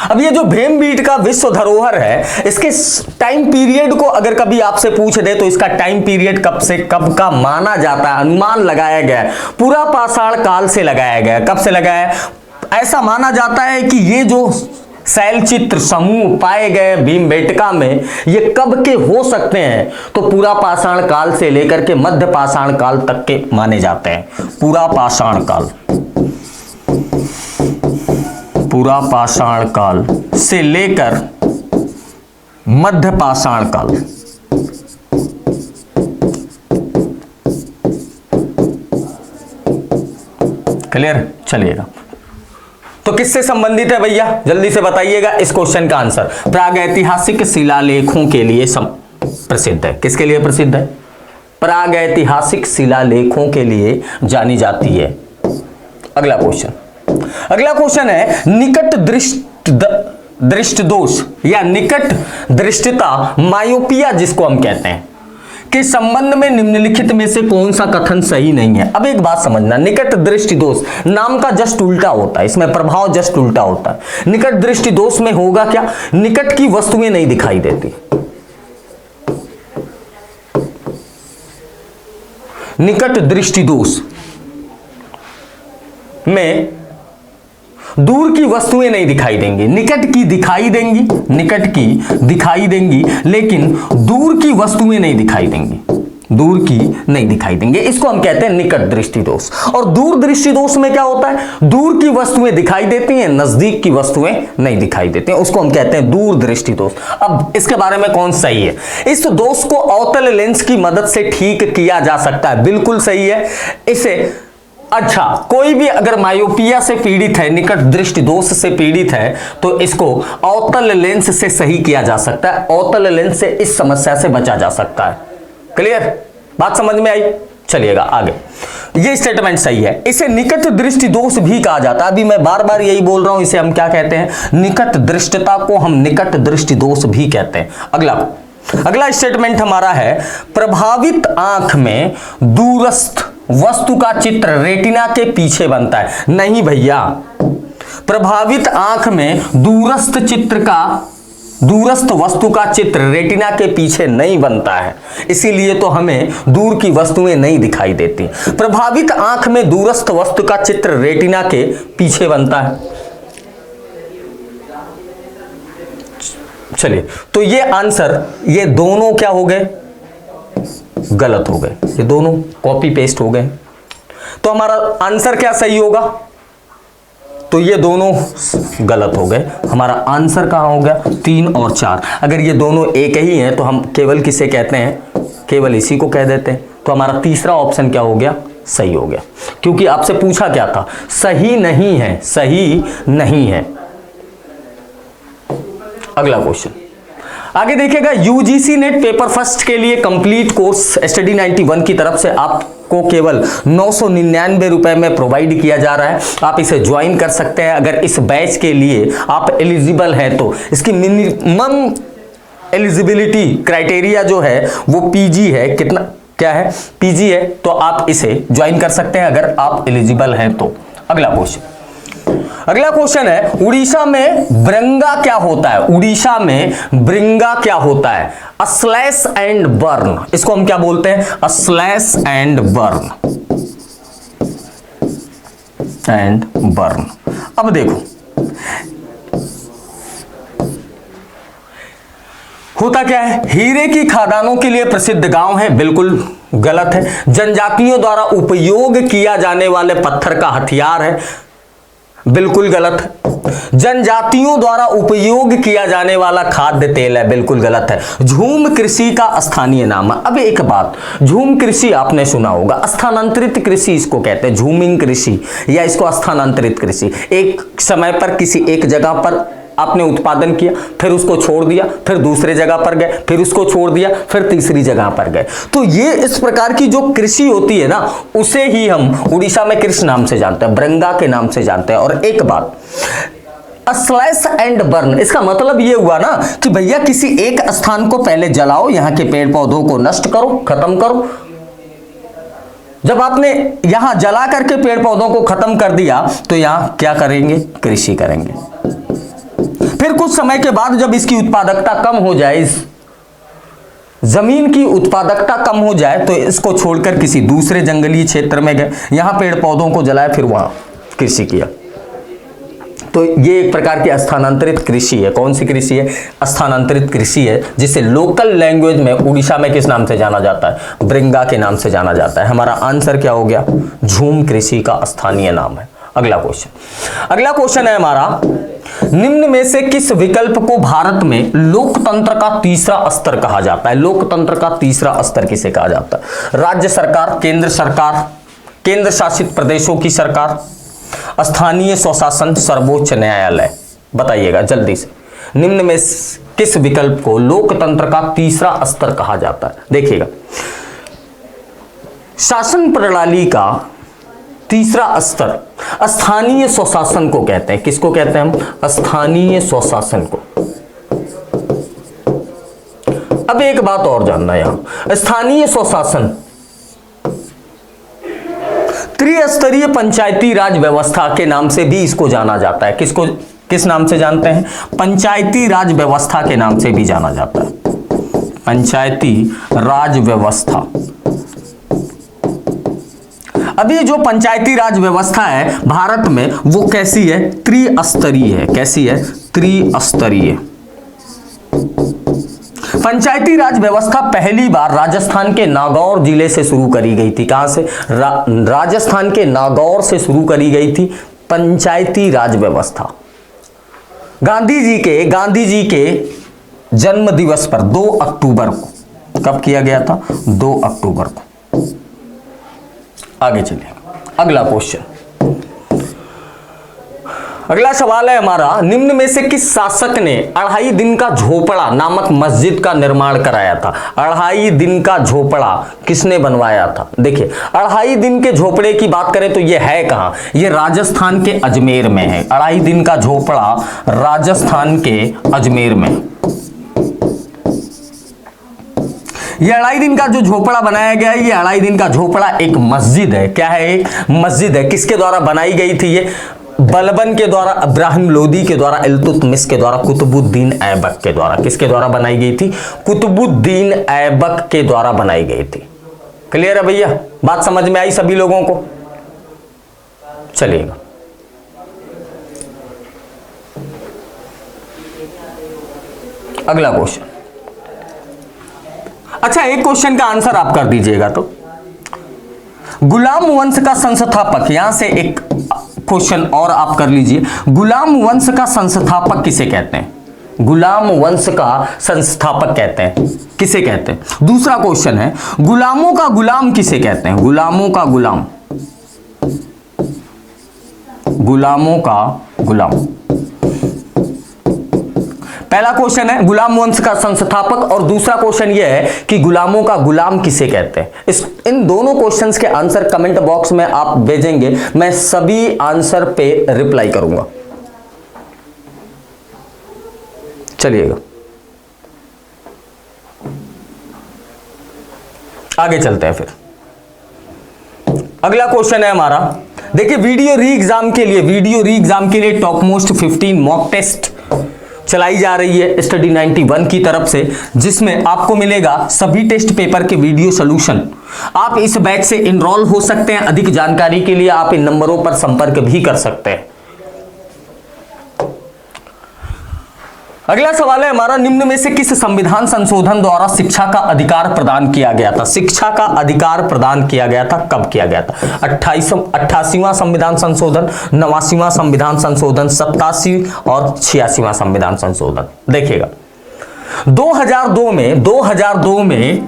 अब ये जो भीमबेटका विश्व धरोहर है, इसके टाइम पीरियड को अगर कभी आपसे पूछ दे तो इसका टाइम पीरियड कब से कब का माना जाता है? अनुमान लगाया गया है, पुरापाषाण काल से लगाया गया है। कब से लगाया है? ऐसा माना जाता है कि ये जो शैल चित्र समूह पाए गए भीमबेटका में, ये कब के हो सकते हैं? तो पुरापाषाण काल से लेकर के मध्य पाषाण काल तक के माने जाते हैं। पुरापाषाण काल, पुरापाषाण काल से लेकर मध्य पाषाण काल। क्लियर? चलिएगा, तो किससे संबंधित है भैया? जल्दी से बताइएगा इस क्वेश्चन का आंसर। प्रागैतिहासिक शिलालेखों के लिए प्रसिद्ध है। किसके लिए प्रसिद्ध है? प्रागैतिहासिक शिलालेखों के लिए जानी जाती है। अगला क्वेश्चन है, निकट दृष्टि दोष या निकट दृष्टिता, मायोपिया जिसको हम कहते हैं, के संबंध में निम्नलिखित में से कौन सा कथन सही नहीं है? अब एक बात समझना, निकट दृष्टि दोष नाम का जस्ट उल्टा होता है, इसमें प्रभाव जस्ट उल्टा होता है। निकट दृष्टि दोष में होगा क्या? निकट की वस्तुएं नहीं दिखाई देती। निकट दृष्टि दोष में दूर की वस्तुएं नहीं दिखाई देंगी, निकट की दिखाई देंगी, निकट की दिखाई देंगी, लेकिन दूर की वस्तुएं नहीं दिखाई देंगी, दूर की नहीं दिखाई देंगे। इसको हम कहते हैं निकट दृष्टि दोष। और दूर दृष्टि दोष में क्या होता है? दूर की वस्तुएं दिखाई देती हैं, नजदीक की वस्तुएं नहीं दिखाई देती हैं, उसको हम कहते हैं दूर दृष्टि दोष। अब इसके बारे में कौन सही है? इस दोष को अवतल लेंस की मदद से ठीक किया जा सकता है, बिल्कुल सही है। इसे अच्छा, कोई भी अगर मायोपिया से पीड़ित है, निकट दृष्टि दोष से पीड़ित है, तो इसको अवतल लेंस से सही किया जा सकता है। अवतल लेंस से इस समस्या से बचा जा सकता है। क्लियर? बात समझ में आई? चलिएगा आगे। ये स्टेटमेंट सही है। इसे निकट दृष्टि दोष भी कहा जाता है। अभी मैं बार बार यही बोल रहा हूं, इसे हम क्या कहते हैं? निकट दृष्टता को हम निकट दृष्टि दोष भी कहते हैं। अगला स्टेटमेंट हमारा है, प्रभावित आंख में दूरस्थ वस्तु का चित्र रेटिना के पीछे बनता है। नहीं भैया, प्रभावित आंख में दूरस्थ वस्तु का चित्र रेटिना के पीछे नहीं बनता है, इसीलिए तो हमें दूर की वस्तुएं नहीं दिखाई देती। प्रभावित आंख में दूरस्थ वस्तु का चित्र रेटिना के पीछे बनता है। चलिए, तो ये आंसर, ये दोनों क्या हो गए, गलत हो गए, ये दोनों कॉपी पेस्ट हो गए। तो हमारा आंसर क्या सही होगा, तो ये दोनों गलत हो गए। हमारा आंसर कहां हो गया, 3 और 4। अगर ये दोनों एक ही हैं तो हम केवल किसे कहते हैं, केवल इसी को कह देते हैं। तो हमारा तीसरा ऑप्शन क्या हो गया, सही हो गया, क्योंकि आपसे पूछा क्या था, सही नहीं है, सही नहीं है। अगला क्वेश्चन आगे देखिएगा, यूजीसी नेट पेपर फर्स्ट के लिए कंप्लीट कोर्स स्टडी 91 की तरफ से आपको केवल 999 रुपए में प्रोवाइड किया जा रहा है। आप इसे ज्वाइन कर सकते हैं अगर इस बैच के लिए आप एलिजिबल हैं तो। इसकी मिनिमम एलिजिबिलिटी क्राइटेरिया जो है वो पीजी है, कितना क्या है, पीजी है, तो आप इसे ज्वाइन कर सकते हैं अगर आप एलिजिबल हैं तो। अगला क्वेश्चन है, उड़ीसा में ब्रंगा क्या होता है, उड़ीसा में ब्रिंगा क्या होता है, स्लैश एंड बर्न, इसको हम क्या बोलते हैं, slash and burn, and burn. अब देखो होता क्या है, हीरे की खदानों के लिए प्रसिद्ध गांव है, बिल्कुल गलत है। जनजातियों द्वारा उपयोग किया जाने वाले पत्थर का हथियार है, बिल्कुल गलत है। जनजातियों द्वारा उपयोग किया जाने वाला खाद्य तेल है, बिल्कुल गलत है। झूम कृषि का स्थानीय नाम है। अब एक बात, झूम कृषि आपने सुना होगा, स्थानांतरित कृषि इसको कहते हैं, झूमिंग कृषि या इसको स्थानांतरित कृषि। एक समय पर किसी एक जगह पर आपने उत्पादन किया, फिर उसको छोड़ दिया, फिर दूसरे जगह पर गए, फिर उसको छोड़ दिया, फिर तीसरी जगह पर गए। तो ये इस प्रकार की जो कृषि होती है ना, उसे ही हम उड़ीसा में कृषि नाम से जानते हैं, ब्रंगा के नाम से जानते हैं। और एक बात, स्लैश एंड बर्न, इसका मतलब ये हुआ ना कि भैया किसी एक स्थान को पहले जलाओ, यहाँ के पेड़ पौधों को नष्ट करो, खत्म करो। जब आपने यहां जला करके पेड़ पौधों को खत्म कर दिया तो यहां क्या करेंगे, कृषि करेंगे। फिर कुछ समय के बाद जब इसकी उत्पादकता कम हो जाए, इस जमीन की उत्पादकता कम हो जाए, तो इसको छोड़कर किसी दूसरे जंगली क्षेत्र में गए, यहां पेड़ पौधों को जलाया, फिर वहां कृषि किया। तो ये एक प्रकार की स्थानांतरित कृषि है। कौन सी कृषि है, स्थानांतरित कृषि है, जिसे लोकल लैंग्वेज में उड़ीसा में किस नाम से जाना जाता है, ब्रिंगा के नाम से जाना जाता है। हमारा आंसर क्या हो गया, झूम कृषि का स्थानीय नाम है। अगला क्वेश्चन है हमारा, निम्न में से किस विकल्प को भारत में लोकतंत्र का तीसरा स्तर कहा जाता है। लोकतंत्र का तीसरा स्तर किसे कहा जाता है, राज्य सरकार, केंद्र शासित प्रदेशों की सरकार, स्थानीय स्वशासन, सर्वोच्च न्यायालय। बताइएगा जल्दी से, निम्न में किस विकल्प को लोकतंत्र का तीसरा स्तर कहा जाता है। देखिएगा, शासन प्रणाली का तीसरा स्तर स्थानीय स्वशासन को कहते हैं। किसको कहते हैं हम, स्थानीय स्वशासन को। अब एक बात और जानना है, यहां स्थानीय स्वशासन त्रिस्तरीय पंचायती राज व्यवस्था के नाम से भी इसको जाना जाता है। किस नाम से जानते हैं, पंचायती राज व्यवस्था के नाम से भी जाना जाता है, पंचायती राज व्यवस्था। अब ये जो पंचायती राज व्यवस्था है भारत में, वो कैसी है, त्रिस्तरीय है। कैसी है, त्रिस्तरीय। पंचायती राज व्यवस्था पहली बार राजस्थान के नागौर जिले से शुरू करी गई थी। कहां से, राजस्थान के नागौर से शुरू करी गई थी पंचायती राज व्यवस्था। गांधी जी के जन्म दिवस पर 2 अक्टूबर को, कब किया गया था, 2 अक्टूबर को। आगे चलिए, अगला क्वेश्चन, अगला सवाल है हमारा, निम्न में से किस शासक ने 2.5 दिन का झोपड़ा नामक मस्जिद का निर्माण कराया था। 2.5 दिन का झोपड़ा किसने बनवाया था। देखिए, 2.5 दिन के झोपड़े की बात करें तो ये है कहां, ये राजस्थान के अजमेर में है। 2.5 दिन का झोपड़ा राजस्थान के अजमेर में। ये 2.5 दिन का जो झोपड़ा बनाया गया है, ये 2.5 दिन का झोपड़ा एक मस्जिद है। क्या है, एक मस्जिद है। किसके द्वारा बनाई गई थी ये, बलबन के द्वारा, इब्राहिम लोदी के द्वारा, इल्तुतमिश के द्वारा, कुतुबुद्दीन ऐबक के द्वारा। किसके द्वारा बनाई गई थी? कुतुबुद्दीन ऐबक के द्वारा बनाई गई थी। क्लियर है भैया? बात समझ में आई सभी लोगों को? चलिएगा, अगला क्वेश्चन। अच्छा, एक क्वेश्चन का आंसर आप कर दीजिएगा। तो गुलाम वंश का संस्थापक, यहां से एक क्वेश्चन और आप कर लीजिए। गुलाम वंश का संस्थापक किसे कहते हैं? गुलाम वंश का संस्थापक कहते हैं, किसे कहते हैं? दूसरा क्वेश्चन है, गुलामों का गुलाम किसे कहते हैं? गुलामों का गुलाम, गुलामों का गुलाम। पहला क्वेश्चन है गुलाम वंश का संस्थापक, और दूसरा क्वेश्चन यह है कि गुलामों का गुलाम किसे कहते हैं। इन दोनों क्वेश्चंस के आंसर कमेंट बॉक्स में आप भेजेंगे, मैं सभी आंसर पे रिप्लाई करूंगा। चलिएगा, आगे चलते हैं। फिर अगला क्वेश्चन है हमारा, देखिए वीडियो री एग्जाम के लिए टॉप मोस्ट 15 मॉक टेस्ट चलाई जा रही है स्टडी 91 की तरफ से, जिसमें आपको मिलेगा सभी टेस्ट पेपर के वीडियो सॉल्यूशन। आप इस बैच से इनरोल हो सकते हैं। अधिक जानकारी के लिए आप इन नंबरों पर संपर्क भी कर सकते हैं। अगला सवाल है हमारा, निम्न में से किस संविधान संशोधन द्वारा शिक्षा का अधिकार प्रदान किया गया था? शिक्षा का अधिकार प्रदान किया गया था, कब किया गया था? 88वां संविधान संशोधन, 89वां संविधान संशोधन, 87 और 86वां संविधान संशोधन। देखिएगा 2002 में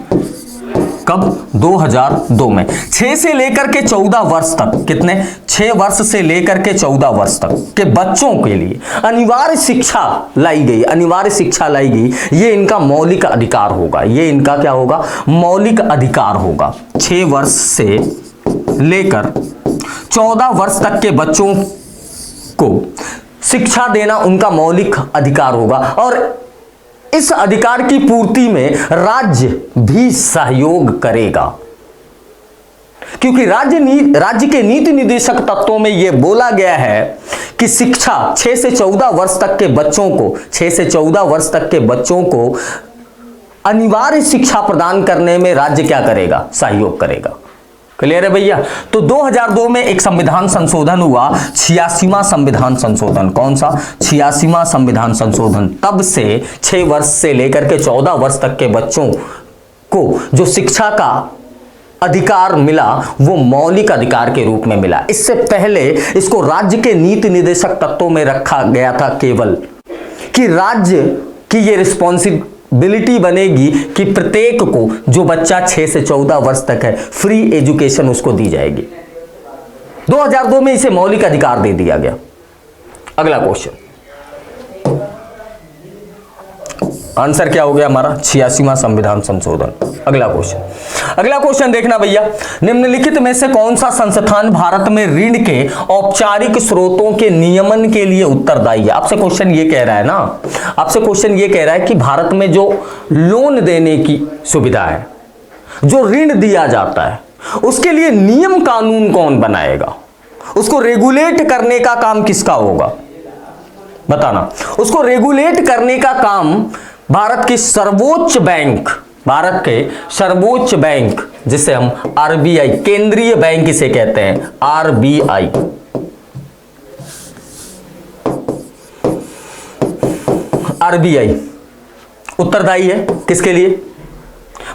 कब? 2002 में 6 से लेकर के 14 वर्ष तक, कितने? 6 वर्ष से लेकर के 14 वर्ष तक के बच्चों के लिए अनिवार्य शिक्षा लाई गई। अनिवार्य शिक्षा लाई गई, ये इनका मौलिक अधिकार होगा। ये इनका क्या होगा? मौलिक अधिकार होगा। 6 वर्ष से लेकर 14 वर्ष तक के बच्चों को शिक्षा देना उनका मौलिक अधिकार होगा, और इस अधिकार की पूर्ति में राज्य भी सहयोग करेगा, क्योंकि राज्य के नीति निर्देशक तत्वों में यह बोला गया है कि शिक्षा 6 से 14 वर्ष तक के बच्चों को, 6 से 14 वर्ष तक के बच्चों को अनिवार्य शिक्षा प्रदान करने में राज्य क्या करेगा? सहयोग करेगा। क्लियर है भैया? तो 2002 में एक संविधान संशोधन हुआ, 86वां संविधान संशोधन। कौन सा? 86वां संविधान संशोधन। तब से 6 वर्ष से लेकर के 14 वर्ष तक के बच्चों को जो शिक्षा का अधिकार मिला वो मौलिक अधिकार के रूप में मिला। इससे पहले इसको राज्य के नीति निर्देशक तत्वों में रखा गया था, केवल कि राज्य की ये रिस्पॉन्सिबिलिटी बनेगी कि प्रत्येक को जो बच्चा 6 से 14 वर्ष तक है फ्री एजुकेशन उसको दी जाएगी। 2002 में इसे मौलिक अधिकार दे दिया गया। अगला क्वेश्चन, आंसर क्या हो गया हमारा? 86वां संविधान संशोधन। अगला क्वेश्चन देखना भैया, निम्नलिखित में से कौन सा संस्थान भारत में ऋण के औपचारिक स्रोतों के नियमन के लिए उत्तरदायी है? आपसे क्वेश्चन ये कह रहा है ना, आपसे क्वेश्चन ये कह रहा है कि भारत में जो लोन देने की सुविधा है, जो ऋण दिया जाता है, उसके लिए नियम कानून कौन बनाएगा? उसको रेगुलेट करने का काम किसका होगा? बताना। उसको रेगुलेट करने का काम भारत के सर्वोच्च बैंक, जिसे हम आरबीआई, केंद्रीय बैंक इसे कहते हैं, आरबीआई उत्तरदायी है। किसके लिए?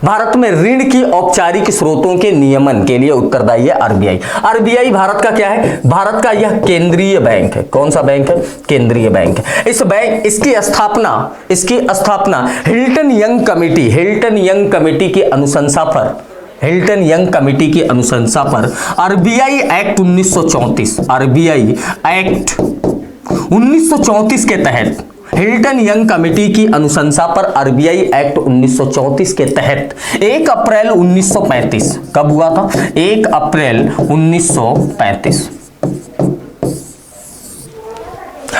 भारत में ऋण की औपचारिक स्रोतों के नियमन के लिए उत्तरदायी है आरबीआई। आरबीआई भारत का क्या है? भारत का यह केंद्रीय बैंक है। कौन सा बैंक है? केंद्रीय बैंक है। इसकी स्थापना हिल्टन यंग कमेटी की अनुशंसा पर आरबीआई एक्ट 1934 के तहत, हिल्टन यंग कमेटी की अनुशंसा पर आरबीआई एक्ट 1934 के तहत 1 अप्रैल 1935, कब हुआ था? 1 अप्रैल 1935।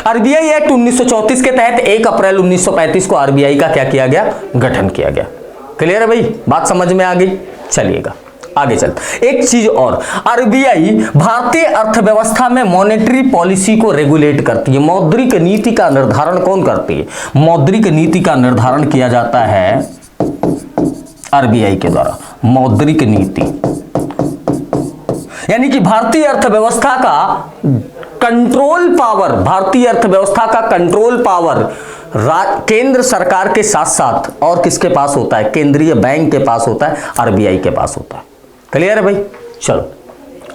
आरबीआई एक्ट 1934 के तहत 1 अप्रैल 1935 को आरबीआई का क्या किया गया? गठन किया गया। क्लियर है भाई? बात समझ में आ गई? चलिएगा आगे चलते। एक चीज और, आरबीआई भारतीय अर्थव्यवस्था में मॉनेटरी पॉलिसी को रेगुलेट करती है। मौद्रिक नीति का निर्धारण कौन करती है? मौद्रिक नीति का निर्धारण किया जाता है आरबीआई के द्वारा। मौद्रिक नीति यानी कि भारतीय अर्थव्यवस्था का कंट्रोल पावर, भारतीय अर्थव्यवस्था का कंट्रोल पावर केंद्र सरकार के साथ साथ और किसके पास होता है? केंद्रीय बैंक के पास होता है, आरबीआई के पास होता है। क्लियर है भाई? चलो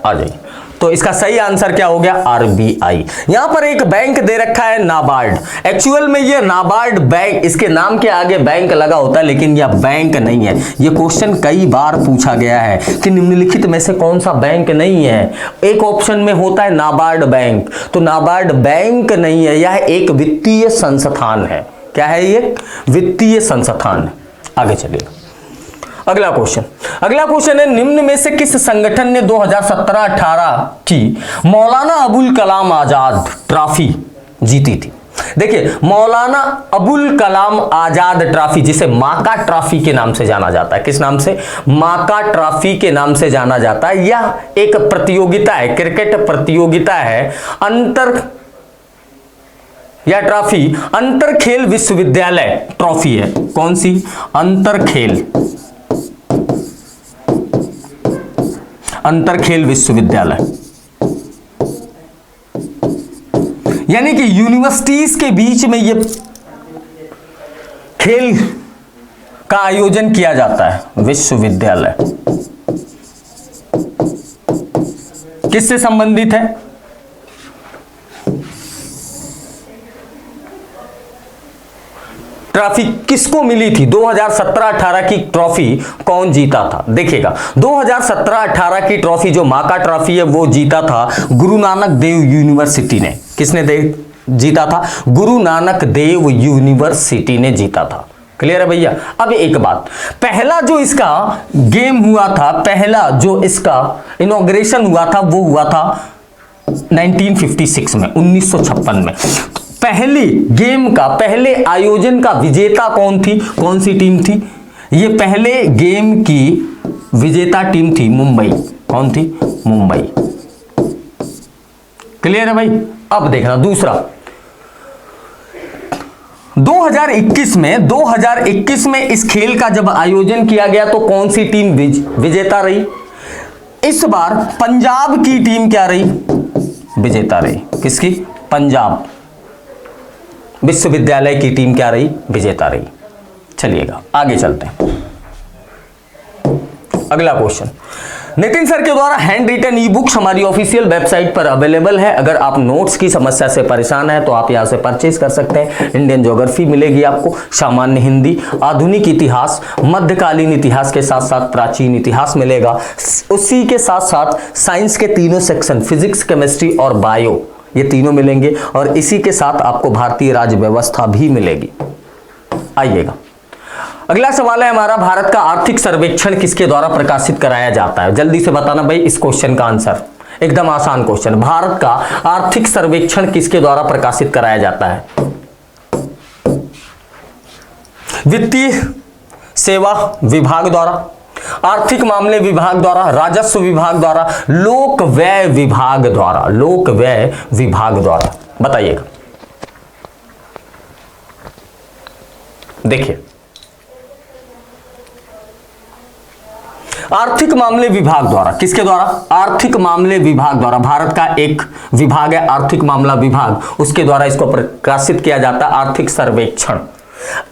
आ जाइए। तो इसका सही आंसर क्या हो गया? आरबीआई। यहां पर एक बैंक दे रखा है नाबार्ड। एक्चुअल में ये नाबार्ड बैंक, इसके नाम के आगे बैंक लगा होता है, लेकिन यह बैंक नहीं है। ये क्वेश्चन कई बार पूछा गया है कि निम्नलिखित में से कौन सा बैंक नहीं है। एक ऑप्शन में होता है नाबार्ड बैंक, तो नाबार्ड बैंक नहीं है, यह एक वित्तीय संस्थान है। क्या है ये? वित्तीय संस्थान है। आगे चलिए अगला क्वेश्चन है, निम्न में से किस संगठन ने 2017-18 की मौलाना अबुल कलाम आजाद ट्रॉफी जीती थी? देखिए, मौलाना अबुल कलाम आजाद ट्रॉफी, जिसे माका ट्रॉफी के नाम से जाना जाता है। किस नाम से? माका ट्रॉफी के नाम से जाना जाता है। यह एक प्रतियोगिता है, क्रिकेट प्रतियोगिता है। यह ट्रॉफी अंतर खेल विश्वविद्यालय ट्रॉफी है। कौन सी? अंतर खेल विश्वविद्यालय, यानी कि यूनिवर्सिटीज के बीच में यह खेल का आयोजन किया जाता है। विश्वविद्यालय किससे संबंधित है? ट्रॉफी किसको मिली थी? 2017-18 की ट्रॉफी कौन जीता था? देखिएगा, 2017-18 की ट्रॉफी जो माका ट्रॉफी है वो जीता था गुरु नानक देव यूनिवर्सिटी ने। किसने जीता था? गुरु नानक देव यूनिवर्सिटी ने जीता था। क्लियर है भैया? अब एक बात, पहला जो इसका गेम हुआ था, पहला जो इसका इनॉग्रेशन हुआ था वो हुआ था 1956 में, 1956 में। पहली गेम का, पहले आयोजन का विजेता कौन थी? कौन सी टीम थी? ये पहले गेम की विजेता टीम थी मुंबई। कौन थी? मुंबई। क्लियर है भाई? अब देखना दूसरा, 2021 में इस खेल का जब आयोजन किया गया तो कौन सी टीम विजेता रही? इस बार पंजाब की टीम क्या रही? विजेता रही। किसकी? पंजाब विश्वविद्यालय की टीम क्या रही? विजेता रही। चलिएगा आगे चलते हैं। अगला क्वेश्चन, नितिन सर के द्वारा हैंड रिटन ई बुक्स हमारी ऑफिशियल वेबसाइट पर अवेलेबल है। अगर आप नोट्स की समस्या से परेशान हैं तो आप यहां से परचेज कर सकते हैं। इंडियन ज्योग्राफी मिलेगी आपको, सामान्य हिंदी, आधुनिक इतिहास, मध्यकालीन इतिहास के साथ साथ प्राचीन इतिहास मिलेगा। उसी के साथ साथ साइंस के तीनों सेक्शन, फिजिक्स, केमिस्ट्री और बायो, ये तीनों मिलेंगे। और इसी के साथ आपको भारतीय राज्य व्यवस्था भी मिलेगी। आइएगा, अगला सवाल है हमारा, भारत का आर्थिक सर्वेक्षण किसके द्वारा प्रकाशित कराया जाता है? जल्दी से बताना भाई इस क्वेश्चन का आंसर। एकदम आसान क्वेश्चन, भारत का आर्थिक सर्वेक्षण किसके द्वारा प्रकाशित कराया जाता है? वित्तीय सेवा विभाग द्वारा, आर्थिक मामले विभाग द्वारा, राजस्व विभाग द्वारा, लोक व्यय विभाग द्वारा। लोक व्यय विभाग द्वारा बताइएगा। देखिए, आर्थिक मामले विभाग द्वारा, किसके द्वारा? आर्थिक मामले विभाग द्वारा। भारत का एक विभाग है आर्थिक मामला विभाग, उसके द्वारा इसको प्रकाशित किया जाता है आर्थिक सर्वेक्षण।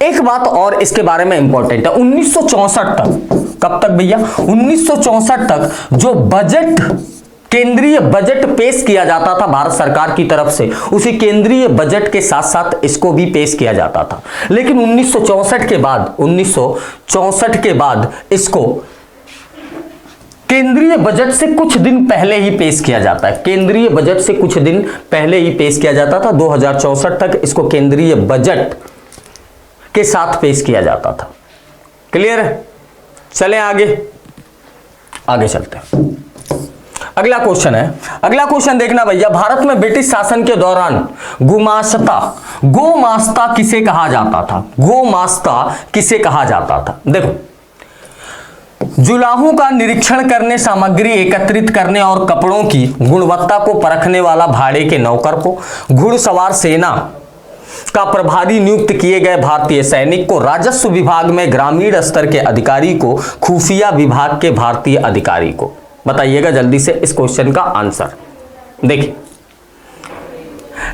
एक बात और इसके बारे में इंपॉर्टेंट है, 1964 तक, कब तक भैया? 1964 तक जो बजट, केंद्रीय बजट पेश किया जाता था भारत सरकार की तरफ से, उसी केंद्रीय बजट के साथ साथ इसको भी पेश किया जाता था। लेकिन 1964 के बाद इसको केंद्रीय बजट से कुछ दिन पहले ही पेश किया जाता है। केंद्रीय बजट से कुछ दिन पहले ही पेश किया जाता था। 2064 तक इसको केंद्रीय बजट के साथ पेश किया जाता था। क्लियर है? चलें आगे चलते हैं। अगला क्वेश्चन है, अगला क्वेश्चन देखना भैया, भारत में ब्रिटिश शासन के दौरान गोमास्ता किसे कहा जाता था? गोमास्ता किसे कहा जाता था? देखो, जुलाहों का निरीक्षण करने, सामग्री एकत्रित करने और कपड़ों की गुणवत्ता को परखने वाला भाड़े के नौकर को, घुड़सवार सेना का प्रभारी नियुक्त किए गए भारतीय सैनिक को, राजस्व विभाग में ग्रामीण स्तर के अधिकारी को, खुफिया विभाग के भारतीय अधिकारी को। बताइएगा जल्दी से इस क्वेश्चन का आंसर। देखिए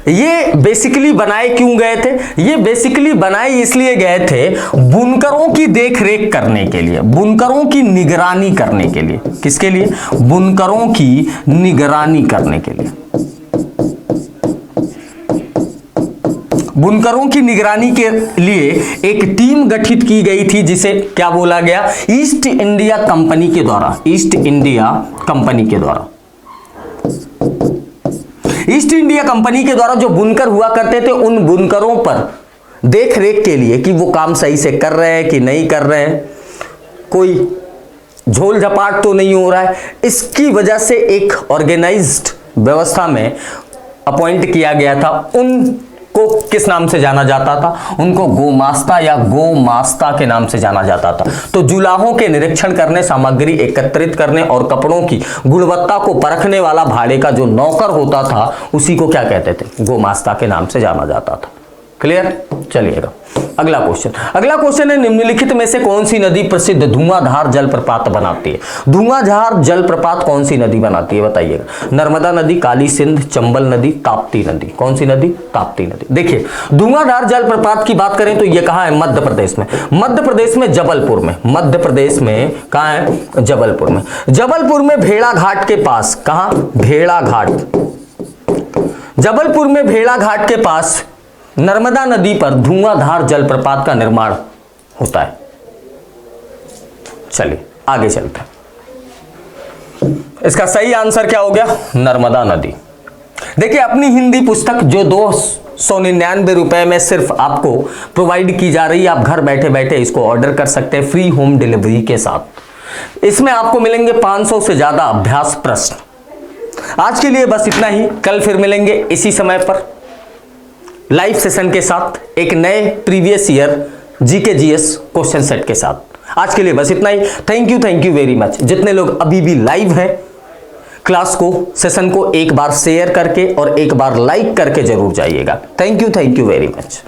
ये बेसिकली बनाए क्यों गए थे? ये बेसिकली बनाए इसलिए गए थे बुनकरों की देखरेख करने के लिए, बुनकरों की निगरानी करने के लिए। किसके लिए? बुनकरों की निगरानी करने के लिए। बुनकरों की निगरानी के लिए एक टीम गठित की गई थी जिसे क्या बोला गया? ईस्ट इंडिया कंपनी के द्वारा। ईस्ट इंडिया कंपनी के द्वारा, ईस्ट इंडिया कंपनी के द्वारा जो बुनकर हुआ करते थे, उन बुनकरों पर देख रेख के लिए कि वो काम सही से कर रहे हैं कि नहीं कर रहे हैं, कोई झोल झपाट तो नहीं हो रहा है, इसकी वजह से एक ऑर्गेनाइज्ड व्यवस्था में अपॉइंट किया गया था। उनको किस नाम से जाना जाता था? उनको गोमास्ता या गोमास्ता के नाम से जाना जाता था। तो जुलाहों के निरीक्षण करने, सामग्री एकत्रित करने और कपड़ों की गुणवत्ता को परखने वाला भाड़े का जो नौकर होता था, उसी को क्या कहते थे? गोमास्ता के नाम से जाना जाता था। क्लियर? चलिएगा अगला क्वेश्चन। अगला क्वेश्चन है, निम्नलिखित में से कौन सी नदी प्रसिद्ध धुआंधार जलप्रपात बनाती है? धुआंधार जलप्रपात कौन सी नदी बनाती है बताइएगा? नर्मदा नदी, काली सिंध, चंबल नदी, ताप्ती नदी। कौन सी नदी? ताप्ती नदी। देखिए धुआंधार जलप्रपात की बात करें तो ये कहां है? मध्य प्रदेश में। मध्य प्रदेश में जबलपुर में। मध्य प्रदेश में कहां है? जबलपुर में। जबलपुर में भेड़ा घाट के पास। कहां? भेड़ा घाट। जबलपुर में भेड़ा घाट के पास नर्मदा नदी पर धुआंधार जलप्रपात का निर्माण होता है। चलिए आगे चलते हैं। इसका सही आंसर क्या हो गया? नर्मदा नदी। देखिए अपनी हिंदी पुस्तक जो 299 रुपए में सिर्फ आपको प्रोवाइड की जा रही है, आप घर बैठे बैठे इसको ऑर्डर कर सकते हैं फ्री होम डिलीवरी के साथ। इसमें आपको मिलेंगे 500 से ज्यादा अभ्यास प्रश्न। आज के लिए बस इतना ही। कल फिर मिलेंगे इसी समय पर लाइव सेशन के साथ एक नए previous year GK GS question set के साथ। आज के लिए बस इतना ही। Thank you very much. जितने लोग अभी भी लाइव हैं, क्लास को, सेशन को एक बार शेयर करके और एक बार लाइक करके जरूर जाइएगा। Thank you very much.